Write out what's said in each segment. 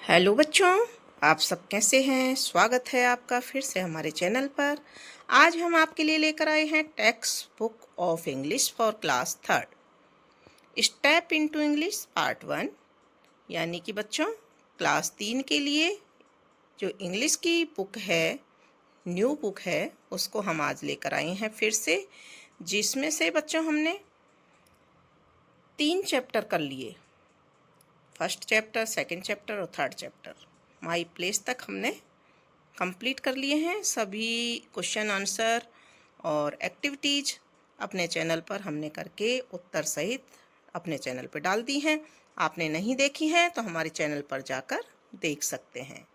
Hello बच्चों, आप सब कैसे हैं। स्वागत है आपका फिर से हमारे चैनल पर। आज हम आपके लिए लेकर आए हैं text book of English for class 3 step into English part 1, यानी कि बच्चों क्लास 3 के लिए जो इंग्लिश की बुक है, न्यू बुक है, उसको हम आज लेकर आए हैं फिर से, जिसमें से बच्चों हमने 3 चैप्टर कर लिए। फर्स्ट चैप्टर, सेकंड चैप्टर और थर्ड चैप्टर माई प्लेस तक हमने कंप्लीट कर लिए हैं। सभी क्वेश्चन आंसर और एक्टिविटीज अपने चैनल पर हमने करके उत्तर सहित अपने चैनल पर डाल दी हैं। आपने नहीं देखी हैं तो हमारे चैनल पर जाकर देख सकते हैं।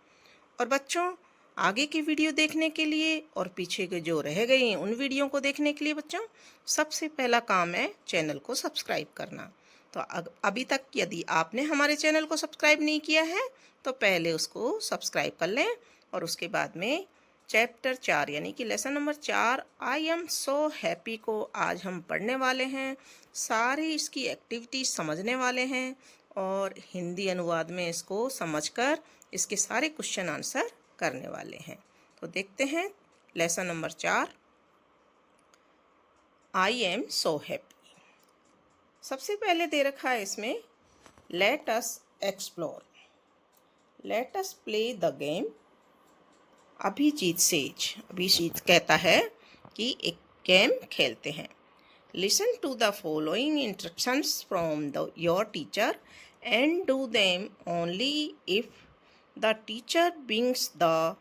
और बच्चों, आगे की वीडियो देखने के लिए और पीछे के जो रह गई उन वीडियो को देखने के लिए बच्चों सबसे पहला काम है चैनल को सब्सक्राइब करना। तो अभी तक यदि आपने हमारे चैनल को सब्सक्राइब नहीं किया है तो पहले उसको सब्सक्राइब कर लें, और उसके बाद में चैप्टर 4 यानी कि lesson number 4 I am so happy को आज हम पढ़ने वाले हैं। सारी इसकी एक्टिविटीज समझने वाले हैं और हिंदी अनुवाद में इसको समझकर इसके सारे क्वेश्चन आंसर करने वाले हैं। तो देखते हैं lesson number 4 I am so happy. सबसे पहले दे रखा है इसमें let us explore, let us play the game. Abhijeet says, Abhijeet कहता है कि एक गेम खेलते हैं। Listen to the following instructions from your teacher and do them only if the teacher brings the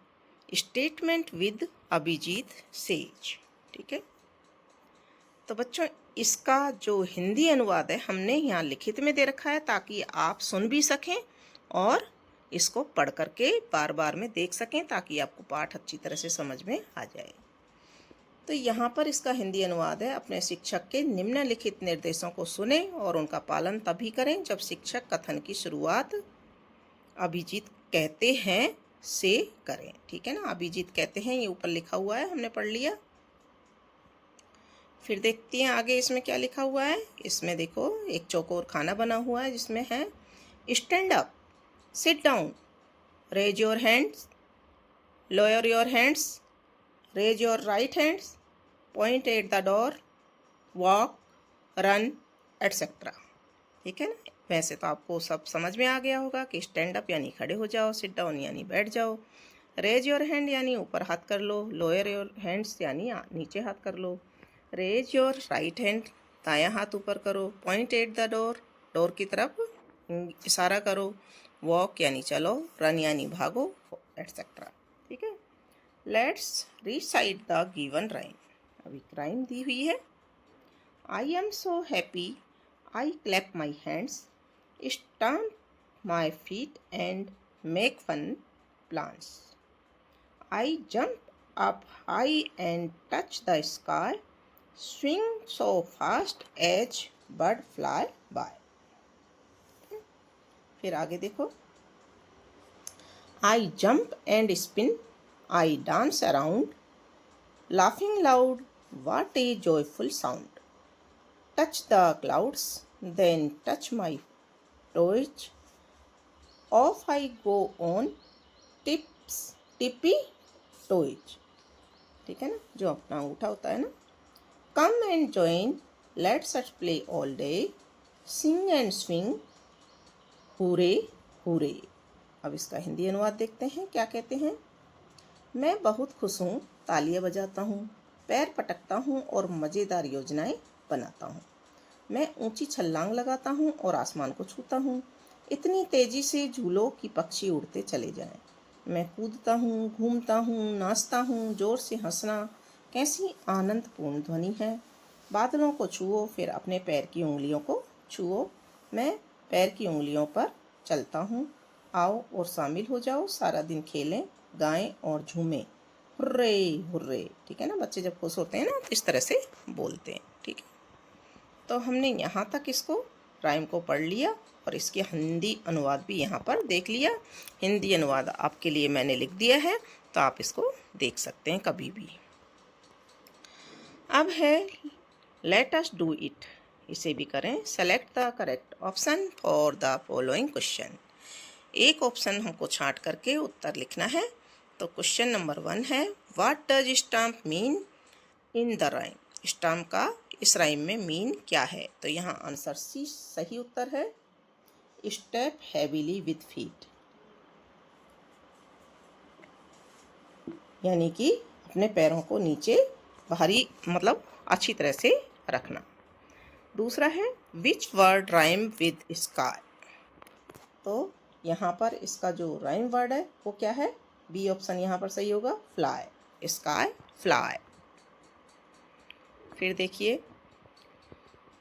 statement with Abhijeet says. ठीक है, तो बच्चों इसका जो हिंदी अनुवाद है हमने यहाँ लिखित में दे रखा है ताकि आप सुन भी सकें और इसको पढ़ करके बार बार में देख सकें ताकि आपको पाठ अच्छी तरह से समझ में आ जाए। तो यहाँ पर इसका हिंदी अनुवाद है, अपने शिक्षक के निम्नलिखित निर्देशों को सुने और उनका पालन तभी करें जब शिक्षक कथन की शुरुआत अभिजीत कहते हैं से करें। ठीक है ना, अभिजीत कहते हैं, ये ऊपर लिखा हुआ है, हमने पढ़ लिया। फिर देखते हैं आगे इसमें क्या लिखा हुआ है। इसमें देखो एक चौकोर खाना बना हुआ है जिसमें है stand up, sit down, raise your hands, lower your hands, raise your right hands, point at the door, walk, run etcetera. ठीक है ना, वैसे तो आपको सब समझ में आ गया होगा कि स्टैंड अप यानी खड़े हो जाओ, सिट डाउन यानी बैठ जाओ, रेज योर हैंड यानी ऊपर हाथ कर लो, लोअर योर हैंड्स यानी नीचे हाथ कर लो, रेज योर राइट हैंड दायां हाथ ऊपर करो, point at the door door की तरफ इशारा करो, वॉक यानी चलो, रन यानी भागो, एटसेट्रा। ठीक है, let's recite the given rhyme. अभी राइम दी हुई है। I am so happy, I clap my hands, stamp my feet and make fun plans. I jump up high and touch the sky, swing so fast as bird fly by। फिर आगे देखो, I jump and spin, I dance around, laughing loud, what a joyful sound, touch the clouds, then touch my toes, off I go on tippy toes। ठीक है ना, जो अपना अंगूठा होता है ना। Come and join, let's us play all day, sing and swing, hooray hooray। अब इसका हिंदी अनुवाद देखते हैं क्या कहते हैं। मैं बहुत खुश हूँ, तालियां बजाता हूँ, पैर पटकता हूँ और मज़ेदार योजनाएं बनाता हूँ। मैं ऊंची छलांग लगाता हूँ और आसमान को छूता हूँ, इतनी तेजी से झूलों की पक्षी उड़ते चले जाएं। मैं कूदता हूँ, घूमता हूँ, नाचता हूँ, जोर से हंसना कैसी आनंदपूर्ण ध्वनि है। बादलों को छुओ, फिर अपने पैर की उंगलियों को छुओ। मैं पैर की उंगलियों पर चलता हूँ, आओ और शामिल हो जाओ, सारा दिन खेलें, गाएं और झूमें, हुर्रे हुर्रे। ठीक है ना, बच्चे जब खुश होते हैं ना तो इस तरह से बोलते हैं। ठीक है, तो हमने यहाँ तक इसको राइम को पढ़ लिया और इसके हिंदी अनुवाद भी यहाँ पर देख लिया। हिंदी अनुवाद आपके लिए मैंने लिख दिया है, तो आप इसको देख सकते हैं कभी भी। अब है लेट अस डू इट, इसे भी करें। Select the correct option for the following question. एक ऑप्शन हमको छांट करके उत्तर लिखना है। तो क्वेश्चन नंबर 1 है, what does stump mean in the rhyme. Stump का इस राइम में मीन क्या है। तो यहाँ आंसर सी सही उत्तर है, स्टेप हैवीली विथ फीट, यानी कि अपने पैरों को नीचे भारी मतलब अच्छी तरह से रखना। दूसरा है, which word rhyme with sky. तो यहाँ पर इसका जो राइम वर्ड है वो क्या है, बी ऑप्शन यहाँ पर सही होगा, फ्लाई, स्काई फ्लाई। फिर देखिए,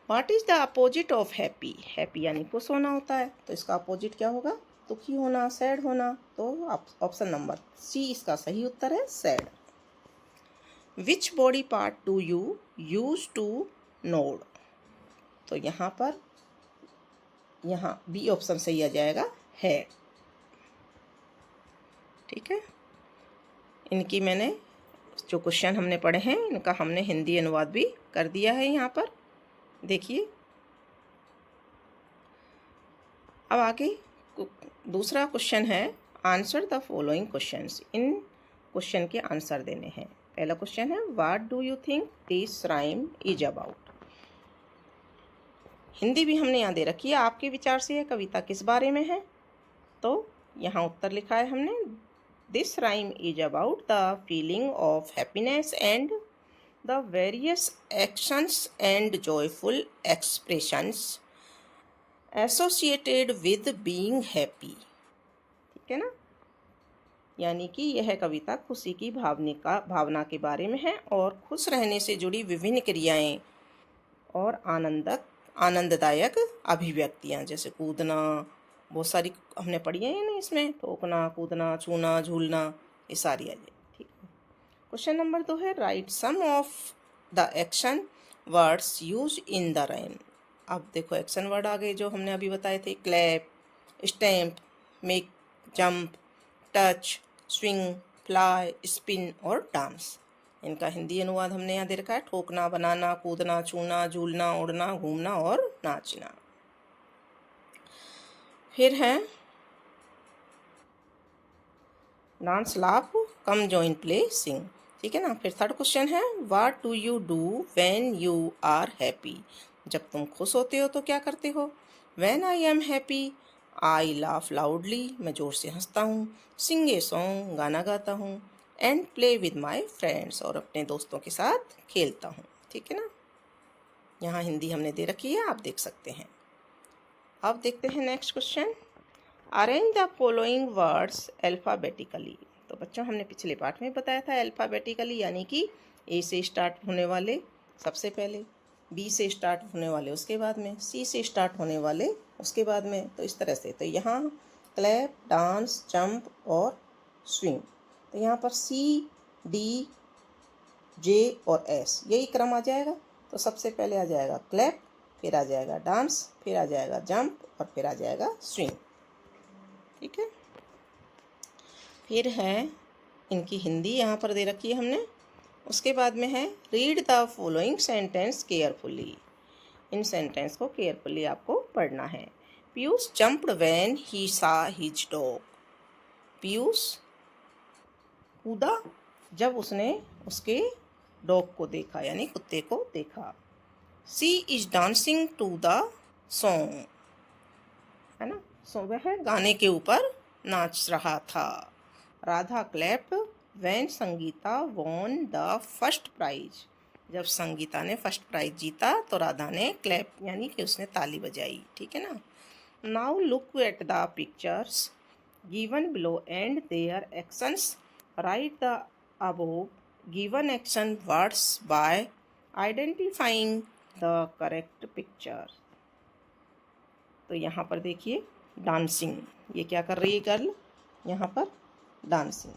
what is the opposite of happy. Happy यानी खुश होना होता है, तो इसका अपोजिट क्या होगा, दुखी होना, सैड होना। तो ऑप्शन नंबर सी इसका सही उत्तर है, sad. Which body part do you use to nod. तो यहाँ पर यहाँ बी ऑप्शन सही आ जाएगा, हेड। ठीक है, इनकी मैंने जो क्वेश्चन हमने पढ़े हैं इनका हमने हिंदी अनुवाद भी कर दिया है यहाँ पर, देखिए। अब आगे दूसरा क्वेश्चन है, answer the following questions. In question के आंसर देने हैं। पहला क्वेश्चन है, what do you think this rhyme is about. Hindi भी हमने यहाँ दे रखी है, आपके विचार से यह कविता किस बारे में है। तो यहाँ उत्तर लिखा है हमने, this rhyme is about the feeling of happiness and the various actions and joyful expressions associated with being happy. ठीक है ना, यानी कि यह कविता खुशी की भावना के बारे में है और खुश रहने से जुड़ी विभिन्न क्रियाएं और आनंददायक अभिव्यक्तियां, जैसे कूदना, बहुत सारी हमने पढ़ी है ना इसमें, ठोकना, कूदना, छूना, झूलना, ये सारी आ जाए। ठीक है, क्वेश्चन नंबर 2 है, write some of the action words use in the rhyme. अब देखो एक्शन वर्ड आ गए जो हमने अभी बताए थे, clap, stamp, make, jump, touch, swing, fly, spin और डांस। इनका हिंदी अनुवाद हमने यहाँ दे रखा है, ठोकना, बनाना, कूदना, छूना, झूलना, उड़ना, घूमना और नाचना। फिर है, dance, laugh, come join, play, sing. ठीक है ना। फिर थर्ड क्वेश्चन है, what do you do when you are happy. जब तुम खुश होते हो तो क्या करते हो। When I am happy I laugh loudly, मैं ज़ोर से हंसता हूँ, सिंग ए सॉन्ग, गाना गाता हूँ, and play with my friends, और अपने दोस्तों के साथ खेलता हूँ। ठीक है ना, यहाँ हिंदी हमने दे रखी है, आप देख सकते हैं। अब देखते हैं next question, arrange the following words alphabetically. तो बच्चों हमने पिछले पार्ट में बताया था अल्फ़ाबेटिकली यानी कि ए से स्टार्ट होने वाले सबसे पहले, बी से स्टार्ट होने वाले उसके बाद में, सी से स्टार्ट होने वाले उसके बाद में। तो इस तरह से, तो यहाँ क्लैप, डांस, जंप और स्विंग। तो यहाँ पर सी, डी, जे और एस यही क्रम आ जाएगा। तो सबसे पहले आ जाएगा क्लैप, फिर आ जाएगा डांस, फिर आ जाएगा जंप और फिर आ जाएगा स्विंग। ठीक है, फिर है इनकी हिंदी यहाँ पर दे रखी है हमने। उसके बाद में है, read the following sentence carefully. In sentence को केयरफुली आपको पढ़ना है। पीयूष जंप्ड व्हेन ही सा हिज डॉग। पीयूष कूदा जब उसने उसके डॉग को देखा, यानी कुत्ते को देखा। She is dancing to the song, है ना, सो वह गाने के ऊपर नाच रहा था। Radha clapped when Sangeeta won the first prize. जब संगीता ने फर्स्ट प्राइज जीता तो राधा ने क्लैप यानी कि उसने ताली बजाई। ठीक है ना। Now look at the pictures given below and their actions, right the above given action words by identifying the correct picture. तो यहाँ पर देखिए डांसिंग, ये क्या कर रही है गर्ल, यहाँ पर dancing.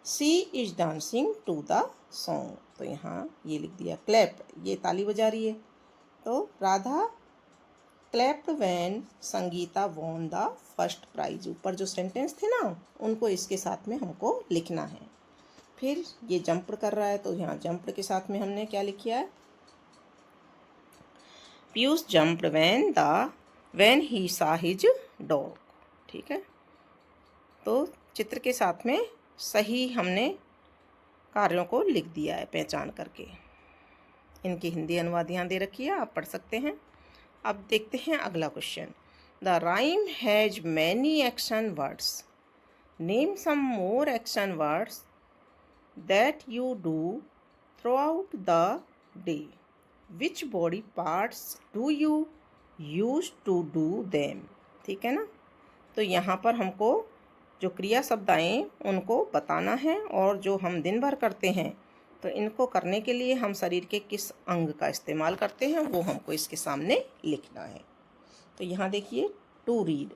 She is dancing to the song, तो यहाँ ये लिख दिया क्लैप, ये ताली बजा रही है। तो Radha clapped when Sangeeta won the first prize. ऊपर जो सेंटेंस थे ना उनको इसके साथ में हमको लिखना है। फिर ये जंप कर रहा है तो यहाँ जंप के साथ में हमने क्या लिखा है, पीयूष जंप्ड व्हेन ही सा हिज डॉग। ठीक है, तो चित्र के साथ में सही हमने कार्यों को लिख दिया है पहचान करके। इनकी हिंदी अनुवाद यहाँ दे रखी है, आप पढ़ सकते हैं। अब देखते हैं अगला question. The rhyme has many action words, name some more action words that you do throughout the day, which body parts do you use to do them. ठीक है ना। तो यहाँ पर हमको जो क्रिया शब्द आए उनको बताना है, और जो हम दिन भर करते हैं तो इनको करने के लिए हम शरीर के किस अंग का इस्तेमाल करते हैं वो हमको इसके सामने लिखना है। तो यहाँ देखिए, टू रीड,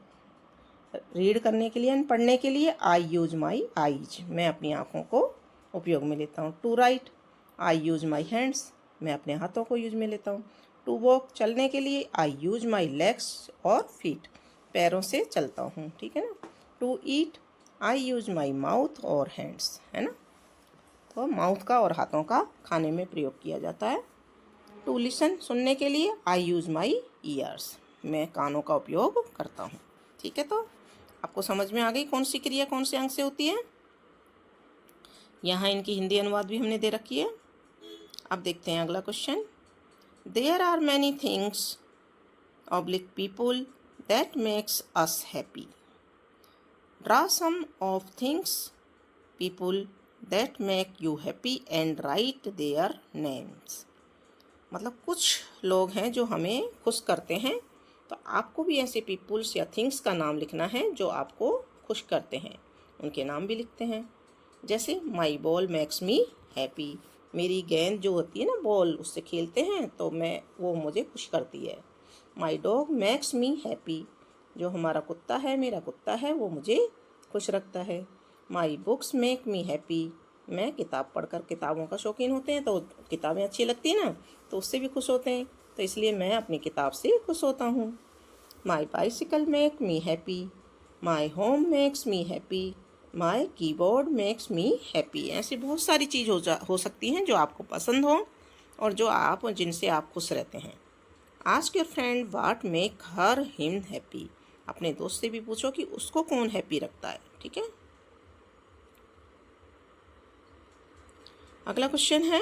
रीड करने के लिए, पढ़ने के लिए आई यूज माई आईज, मैं अपनी आँखों को उपयोग में लेता हूँ। To write, I use my hands, मैं अपने हाथों को यूज में लेता हूँ। टू वॉक, चलने के लिए आई यूज माई लेग्स और फीट, पैरों से चलता हूँ। ठीक है ना। To eat, I use my mouth और हैंड्स, है ना। तो माउथ का और हाथों का खाने में प्रयोग किया जाता है। टू लिसन, सुनने के लिए आई यूज माई ईयर्स, मैं कानों का उपयोग करता हूँ। ठीक है। तो आपको समझ में आ गई कौन सी क्रिया कौन से अंग से होती है। यहाँ इनकी हिंदी अनुवाद भी हमने दे रखी है। अब देखते हैं अगला question. There are many things oblique people that makes us happy, draw some of things people that make you happy and write their names. मतलब कुछ लोग हैं जो हमें खुश करते हैं, तो आपको भी ऐसे पीपुल्स या थिंग्स का नाम लिखना है जो आपको खुश करते हैं, उनके नाम भी लिखते हैं। जैसे माई बॉल मैक्स मी हैप्पी, मेरी गेंद जो होती है ना बॉल, उससे खेलते हैं तो वो मुझे खुश करती है। My dog max me happy, जो हमारा कुत्ता है, मेरा कुत्ता है, वो मुझे खुश रखता है। My books make me happy, मैं किताब पढ़कर, किताबों का शौकीन होते हैं तो किताबें अच्छी लगती हैं ना, तो उससे भी खुश होते हैं, तो इसलिए मैं अपनी किताब से खुश होता हूँ। माई bicycle make me happy, my home makes me happy, my keyboard makes me happy. ऐसी बहुत सारी चीज़ हो सकती हैं जो आपको पसंद हो और जिनसे आप खुश रहते हैं। Ask your friend watt make her him happy, अपने दोस्त से भी पूछो कि उसको कौन हैप्पी रखता है। ठीक है। अगला क्वेश्चन है,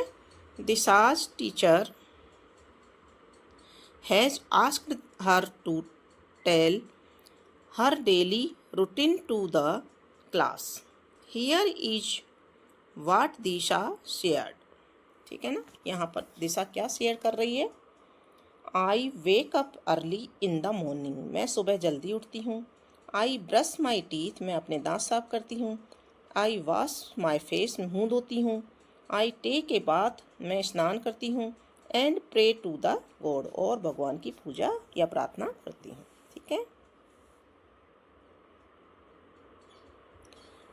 Disha's teacher has asked her to tell her daily routine to the class, here is what Disha shared. ठीक है ना। यहाँ पर दिशा क्या शेयर कर रही है। I wake up early in the morning, मैं सुबह जल्दी उठती हूँ। आई ब्रश माई टीथ, मैं अपने दांत साफ करती हूँ। आई वॉश माई फेस, मुँह धोती हूँ। आई टेक ए बाथ, मैं स्नान करती हूँ। And pray to the god, और भगवान की पूजा या प्रार्थना करती हूँ। ठीक है।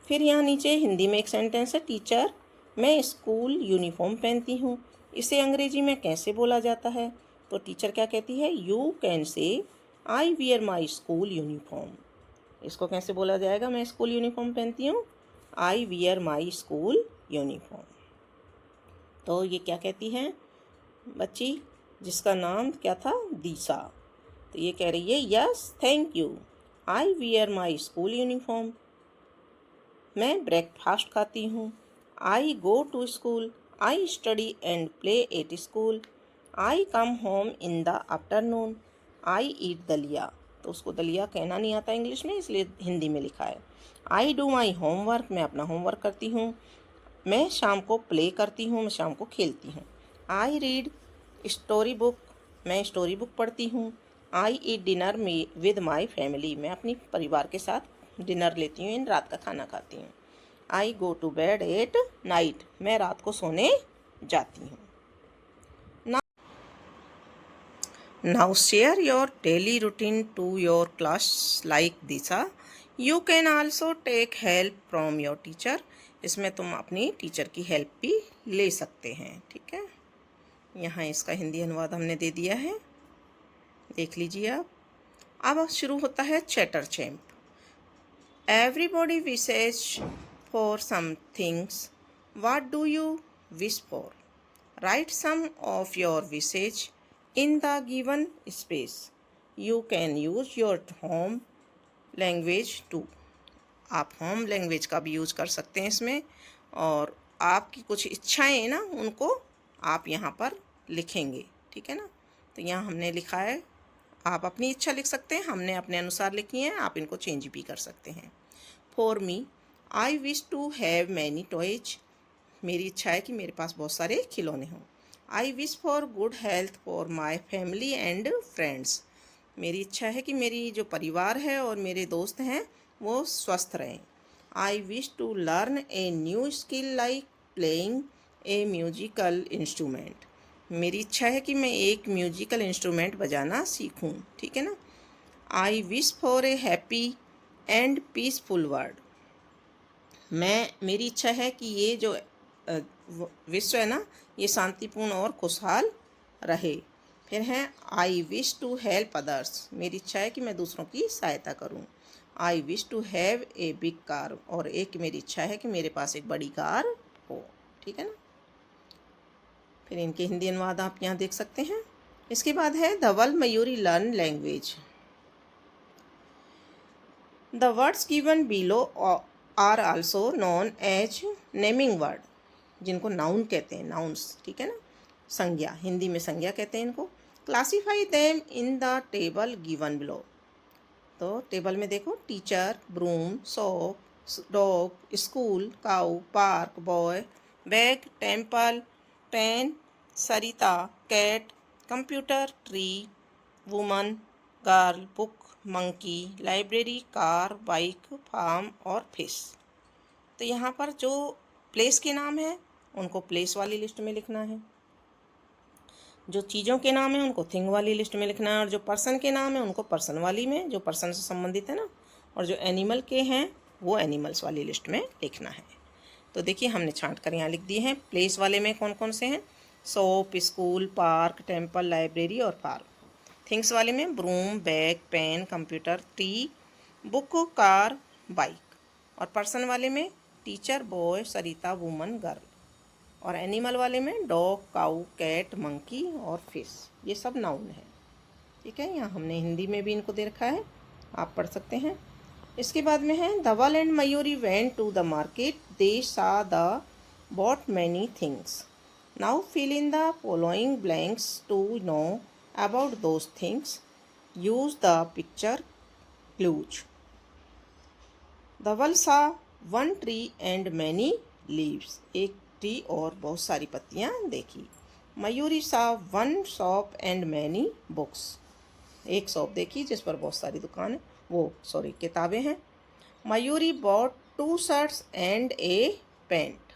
फिर यहाँ नीचे हिंदी में एक सेंटेंस है, टीचर मैं स्कूल यूनिफॉर्म पहनती हूँ, इसे अंग्रेजी में कैसे बोला जाता है। तो टीचर क्या कहती है, you can say I wear my school uniform. इसको कैसे बोला जाएगा, मैं स्कूल यूनिफॉर्म पहनती हूँ, आई वियर माई स्कूल यूनिफॉर्म। तो ये क्या कहती है बच्ची, जिसका नाम क्या था, दिशा। तो ये कह रही है, yes thank you, I wear my school uniform. मैं ब्रेकफास्ट खाती हूँ, I go to school, I study and play at school, I come home in the afternoon, I eat daliya. तो उसको दलिया कहना नहीं आता इंग्लिश में, इसलिए हिंदी में लिखा है। आई डू माई होमवर्क, मैं अपना होमवर्क करती हूँ। मैं शाम को प्ले करती हूँ, मैं शाम को खेलती हूँ। आई रीड स्टोरी बुक, मैं स्टोरी बुक पढ़ती हूँ। आई ईट डिनर विद माई फैमिली, मैं अपनी परिवार के साथ डिनर लेती हूँ, रात का खाना खाती हूँ। I go to bed at night, मैं रात को सोने जाती हूँ। Now share your daily routine to your class like Disha. You can also take help from your teacher, इसमें तुम अपनी टीचर की हेल्प भी ले सकते हैं। ठीक है। यहाँ इसका हिंदी अनुवाद हमने दे दिया है, देख लीजिए आप। अब शुरू होता है chatter champ. Everybody wishes for some things, what do you wish for, write some of your wishes in the given space. You can use your home language too. आप होम लैंग्वेज का भी यूज़ कर सकते हैं इसमें, और आपकी कुछ इच्छाएं ना उनको आप यहाँ पर लिखेंगे, ठीक है ना। तो यहाँ हमने लिखा है, आप अपनी इच्छा लिख सकते हैं, हमने अपने अनुसार लिखी है, आप इनको चेंज भी कर सकते हैं। For me, I wish to have many toys. मेरी इच्छा है कि मेरे पास बहुत सारे खिलौने हों। I wish for good health for my family and friends. मेरी इच्छा है कि मेरी जो परिवार है और मेरे दोस्त हैं वो स्वस्थ रहें। I wish to learn a new skill like playing a musical instrument. मेरी इच्छा है कि मैं एक म्यूजिकल इंस्ट्रूमेंट बजाना सीखूं, ठीक है ना। I wish for a happy and peaceful world. मेरी इच्छा है कि ये जो विश्व है ना, ये शांतिपूर्ण और खुशहाल रहे। फिर है I wish to help others. मेरी इच्छा है कि मैं दूसरों की सहायता करूं। I wish to have a big car. और एक मेरी इच्छा है कि मेरे पास एक बड़ी कार हो, ठीक है ना। फिर इनके हिंदी अनुवाद आप यहाँ देख सकते हैं। इसके बाद है Dhawal Mayuri learn language. The words given below are also known as naming word, जिनको नाउन कहते हैं, नाउन्स, ठीक है ना, संज्ञा, हिंदी में संज्ञा कहते हैं इनको। Classify them in the table given below. तो टेबल में देखो, teacher, broom, soap, dog, school, cow, park, boy, bag, temple, pen, Sarita, cat, computer, tree, woman, girl, book, monkey, library, car, bike, farm और फिश। तो यहाँ पर जो place के नाम हैं उनको प्लेस वाली लिस्ट में लिखना है, जो चीज़ों के नाम हैं उनको थिंग वाली लिस्ट में लिखना है, और जो पर्सन के नाम हैं उनको पर्सन वाली में, जो पर्सन से संबंधित है ना, और जो एनिमल के हैं वो एनिमल्स वाली लिस्ट में लिखना है। तो देखिए हमने छांट कर यहाँ लिख दिए हैं। प्लेस वाले में कौन कौन से हैं? Shop, school, park, temple, library और पार्क। थिंग्स वाले में broom, bag, pen, computer, tea, book, car, bike. और पर्सन वाले में teacher, boy, Sarita, woman, girl. और एनिमल वाले में डॉग, काऊ, कैट, मंकी और फिश। ये सब नाउन है, ठीक है। यहाँ हमने हिंदी में भी इनको दे रखा है, आप पढ़ सकते हैं। इसके बाद में है Dhawal and Mayuri went to the market, they saw the bought many things. Now fill in the following blanks to know about those things. Use the picture clues. Dhawal saw one tree and many leaves. एक tree और बहुत सारी पत्तियां देखी। Mayuri saw one shop and many books. एक shop देखी जिस पर बहुत सारी दुकान किताबें हैं। Mayuri bought two shirts and a paint.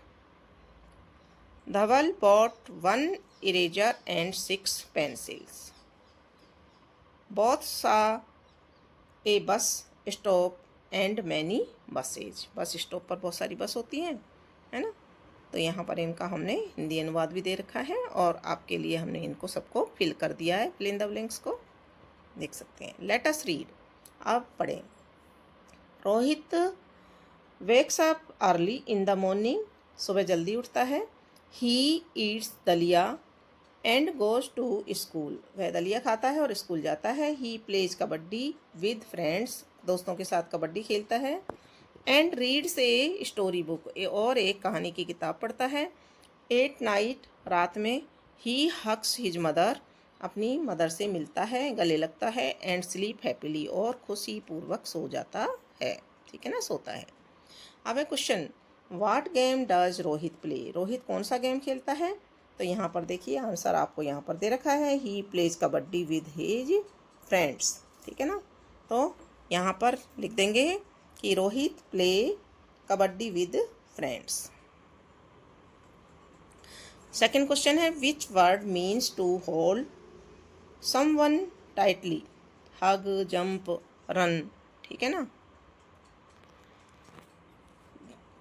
Dhawal bought one eraser and 6 pencils. Both saw a bus stop and many buses. Bus stop पर बहुत सारी बस होती हैं, है ना। तो यहाँ पर इनका हमने हिंदी अनुवाद भी दे रखा है, और आपके लिए हमने इनको सबको फिल कर दिया है, फिल इन द ब्लैंक्स को देख सकते हैं। Let us read. अब पढ़ें। Rohit wakes up early in the morning. सुबह जल्दी उठता है। ही ईट्स दलिया एंड गोज टू स्कूल। वह दलिया खाता है और स्कूल जाता है। He plays kabaddi with friends. दोस्तों के साथ कबड्डी खेलता है। And reads a story book. और एक कहानी की किताब पढ़ता है। एट नाइट, रात में। ही हग्स हिज मदर। अपनी मदर से मिलता है, गले लगता है। And sleep happily. और खुशी पूर्वक सो जाता है, ठीक है ना, सोता है। अब है question, what game does Rohit play. Rohit कौन सा गेम खेलता है? तो यहाँ पर देखिए आंसर आपको यहाँ पर दे रखा है। He plays kabaddi with his friends, ठीक है ना। तो यहाँ पर लिख देंगे कि Rohit play kabaddi with friends. Second question है, which word means to hold someone tightly. Hug, jump, run, ठीक है ना।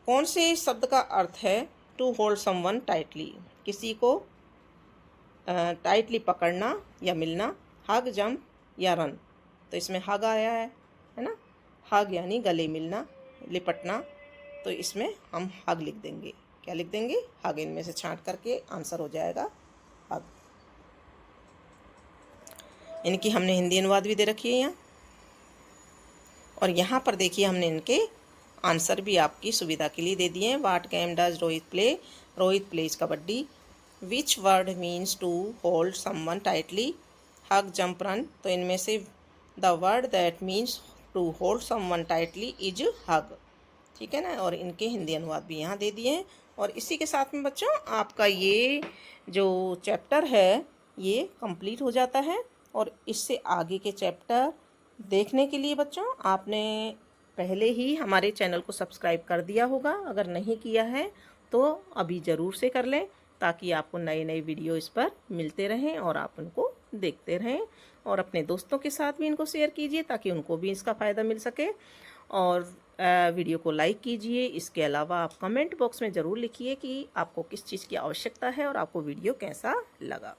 कौन से शब्द का अर्थ है टू होल्ड समवन टाइटली? किसी को टाइटली पकड़ना या मिलना। हग, जंप या रन। तो इसमें हग आया है ना। हग यानी गले मिलना, लिपटना। तो इसमें हम हग लिख देंगे। क्या लिख देंगे? हग। इनमें से छांट करके आंसर हो जाएगा हग। इनकी हमने हिंदी अनुवाद भी दे रखी है यहाँ। और यहाँ पर देखिए हमने इनके आंसर भी आपकी सुविधा के लिए दे दिए हैं। What game does Rohit play? Rohit plays kabaddi. Which word means to hold someone tightly? Hug, jump, run. तो इनमें से the word that means to hold someone tightly is hug. ठीक है ना। और इनके हिंदी अनुवाद भी यहाँ दे दिए हैं। और इसी के साथ में बच्चों आपका ये जो चैप्टर है ये कंप्लीट हो जाता है। और इससे आगे के चैप्टर देखने के लिए बच्चों आपने पहले ही हमारे चैनल को सब्सक्राइब कर दिया होगा। अगर नहीं किया है तो अभी ज़रूर से कर लें, ताकि आपको नए नए वीडियो इस पर मिलते रहें और आप उनको देखते रहें। और अपने दोस्तों के साथ भी इनको शेयर कीजिए ताकि उनको भी इसका फ़ायदा मिल सके। और वीडियो को लाइक कीजिए। इसके अलावा आप कमेंट बॉक्स में ज़रूर लिखिए कि आपको किस चीज़ की आवश्यकता है और आपको वीडियो कैसा लगा।